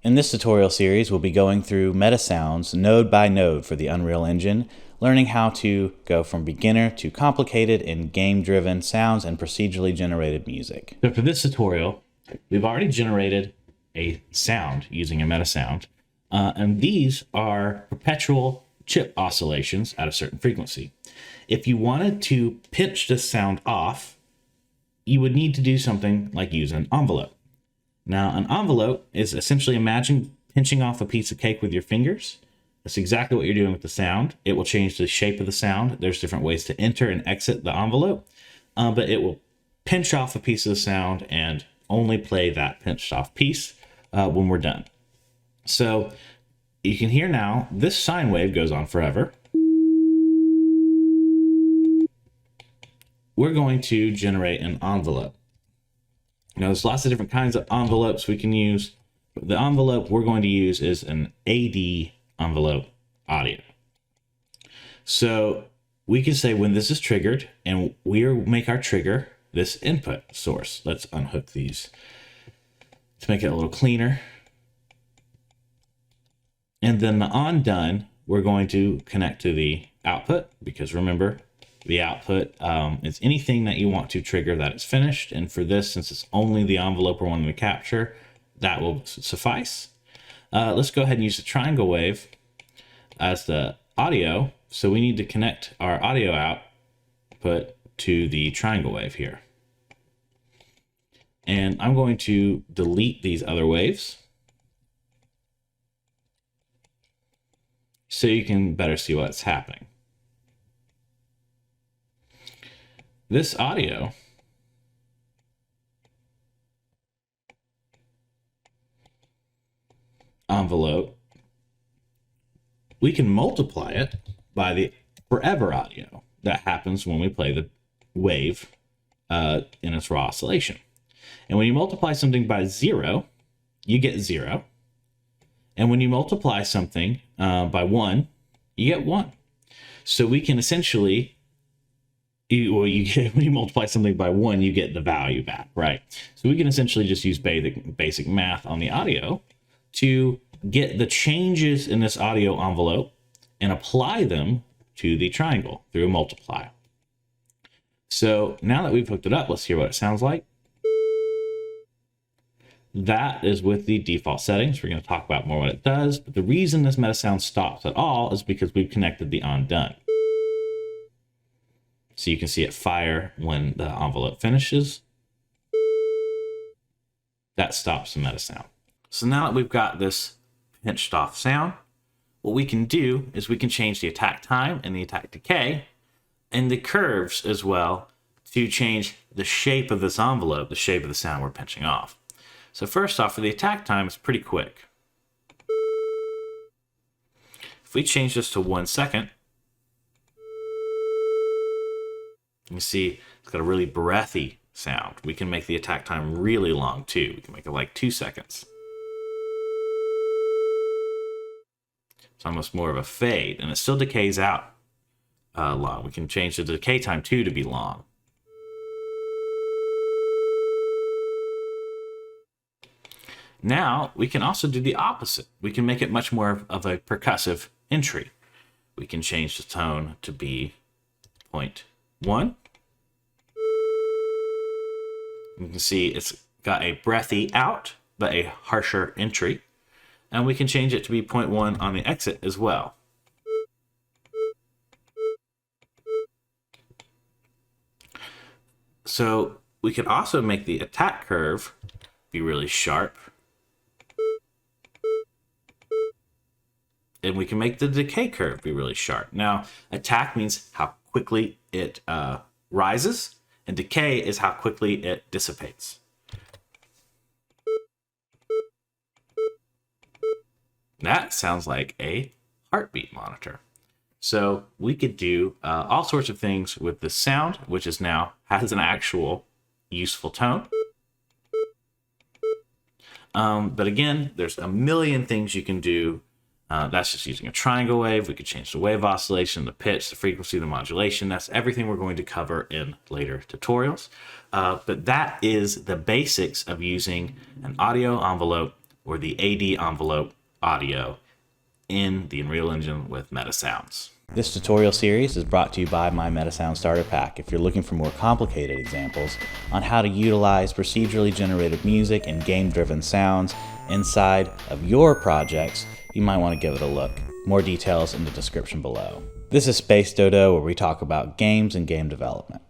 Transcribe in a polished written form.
In this tutorial series, we'll be going through MetaSounds node by node for the Unreal Engine, learning how to go from beginner to complicated in game-driven sounds and procedurally generated music. So for this tutorial, we've already generated a sound using a MetaSound, and these are perpetual chip oscillations at a certain frequency. If you wanted to pitch this sound off, you would need to do something like use an envelope. Now, an envelope is essentially, imagine pinching off a piece of cake with your fingers. That's exactly what you're doing with the sound. It will change the shape of the sound. There's different ways to enter and exit the envelope, but it will pinch off a piece of the sound and only play that pinched off piece when we're done. So you can hear now, this sine wave goes on forever. We're going to generate an envelope. Now, there's lots of different kinds of envelopes we can use, but the envelope we're going to use is an AD envelope audio. So we can say when this is triggered, and we make our trigger this input source. Let's unhook these to make it a little cleaner. And then the on done, we're going to connect to the output, because remember, the output is anything that you want to trigger that is finished. And for this, since it's only the envelope we're wanting to capture, that will suffice. Let's go ahead and use the triangle wave as the audio. So we need to connect our audio output to the triangle wave here. And I'm going to delete these other waves so you can better see what's happening. This audio envelope, we can multiply it by the forever audio that happens when we play the wave in its raw oscillation. And when you multiply something by 0, you get 0. And when you multiply something by 1, you get 1. So we can essentially, when you multiply something by 1, you get the value back, right? So we can essentially just use basic math on the audio to get the changes in this audio envelope and apply them to the triangle through a multiply. So now that we've hooked it up, let's hear what it sounds like. That is with the default settings. We're going to talk about more what it does, but the reason this MetaSound stops at all is because we've connected the on done. So you can see it fire when the envelope finishes. That stops the MetaSound. So now that we've got this pinched off sound, what we can do is we can change the attack time and the attack decay and the curves as well to change the shape of this envelope, the shape of the sound we're pinching off. So first off, for the attack time, it's pretty quick. If we change this to 1 second, you can see it's got a really breathy sound. We can make the attack time really long too. We can make it like 2 seconds. It's almost more of a fade, and it still decays out long. We can change the decay time too to be long. Now we can also do the opposite. We can make it much more of a percussive entry. We can change the tone to be 0.1. You can see it's got a breathy out, but a harsher entry. And we can change it to be 0.1 on the exit as well. So we can also make the attack curve be really sharp. And we can make the decay curve be really sharp. Now, attack means how quickly it rises, and decay is how quickly it dissipates. That sounds like a heartbeat monitor. So we could do all sorts of things with the sound, which is now has an actual useful tone. But again, there's a million things you can do. That's just using a triangle wave. We could change the wave oscillation, the pitch, the frequency, the modulation. That's everything we're going to cover in later tutorials. But that is the basics of using an audio envelope or the AD envelope audio in the Unreal Engine with MetaSounds. This tutorial series is brought to you by my MetaSound Starter Pack. If you're looking for more complicated examples on how to utilize procedurally generated music and game-driven sounds inside of your projects, you might want to give it a look. More details in the description below. This is Space Dodo, where we talk about games and game development.